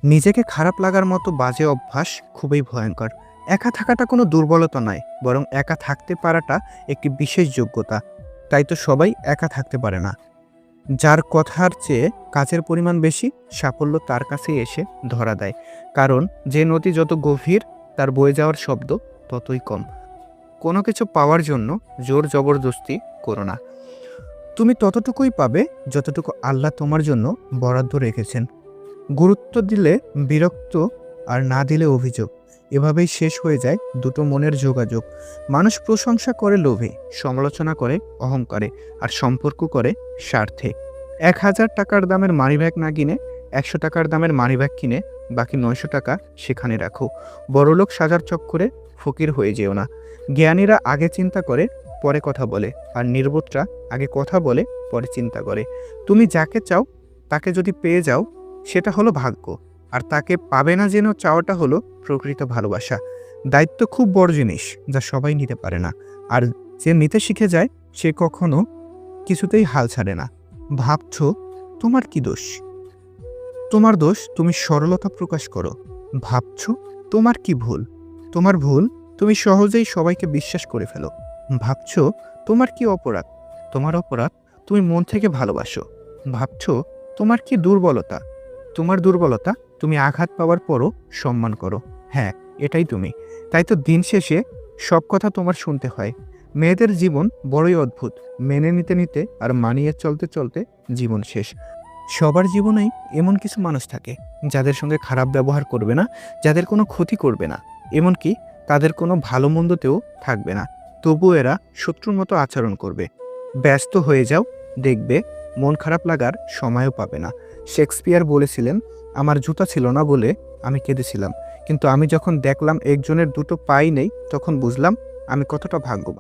নিজেকে খারাপ লাগার মতো বাজে অভ্যাস খুবই ভয়ঙ্কর। একা থাকাটা কোনো দুর্বলতা নয়, বরং একা থাকতে পারাটা একটি বিশেষ যোগ্যতা। তাই তো সবাই একা থাকতে পারে না। যার কথার চেয়ে কাজের পরিমাণ বেশি, সাফল্য তার কাছেই এসে ধরা দেয়। কারণ যে নদী যত গভীর, তার বয়ে যাওয়ার শব্দ ততই কম। কোনো কিছু পাওয়ার জন্য জোর জবরদস্তি করো না। তুমি ততটুকুই পাবে যতটুকু আল্লাহ তোমার জন্য বরাদ্দ রেখেছেন। গুরুত্ব দিলে বিরক্ত, আর না দিলে অভিযোগ। এভাবেই শেষ হয়ে যায় দুটো মনের যোগাযোগ। মানুষ প্রশংসা করে লোভে, সমালোচনা করে অহংকারে, আর সম্পর্ক করে স্বার্থে। ১,০০০ টাকার দামের মানিব্যাগ না কিনে ১০০ টাকার দামের মানিব্যাগ কিনে বাকি ৯০০ টাকা সেখানে রাখো। বড়লোক সাজার চক্করে ফকির হয়ে যেও না। জ্ঞানীরা আগে চিন্তা করে পরে কথা বলে, আর নির্বোধরা আগে কথা বলে পরে চিন্তা করে। তুমি যাকে চাও তাকে যদি পেয়ে যাও, সেটা হলো ভাগ্য। আর তাকে পাবে না যেন চাওয়াটা হলো প্রকৃত ভালোবাসা। দায়িত্ব খুব বড় জিনিস, যা সবাই নিতে পারে না। আর যে নিতে শিখে যায়, সে কখনো কিছুতেই হাল ছাড়ে না। ভাবছো তোমার কি দোষ? তোমার দোষ তুমি সরলতা প্রকাশ করো। ভাবছো তোমার কি ভুল? তোমার ভুল তুমি সহজেই সবাইকে বিশ্বাস করে ফেলো। ভাবছো তোমার কি অপরাধ? তোমার অপরাধ তুমি মন থেকে ভালোবাসো। ভাবছো তোমার কি দুর্বলতা? তোমার দুর্বলতা তুমি আঘাত পাওয়ার পরও সম্মান করো। হ্যাঁ, এটাই তুমি। তাই তো দিন শেষে সব কথা তোমার শুনতে হয়। মেয়েদের জীবন বড়ই অদ্ভুত। মেনে নিতে নিতে আর মানিয়ে চলতে চলতে জীবন শেষ। সবার জীবনেই এমন কিছু মানুষ থাকে, যাদের সঙ্গে খারাপ ব্যবহার করবে না, যাদের কোনো ক্ষতি করবে না, এমনকি তাদের কোনো ভালো মন্দতেও থাকবে না। তবুও এরা শত্রুর মতো আচরণ করবে। ব্যস্ত হয়ে যাও, দেখবে মন খারাপ লাগার সময়ও পাবে না। শেক্সপিয়ার বলেছিলেন, আমার জুতা ছিল না বলে আমি কেঁদেছিলাম, কিন্তু আমি যখন দেখলাম একজনের দুটো পাই নেই, তখন বুঝলাম আমি কতটা ভাগ্যবান।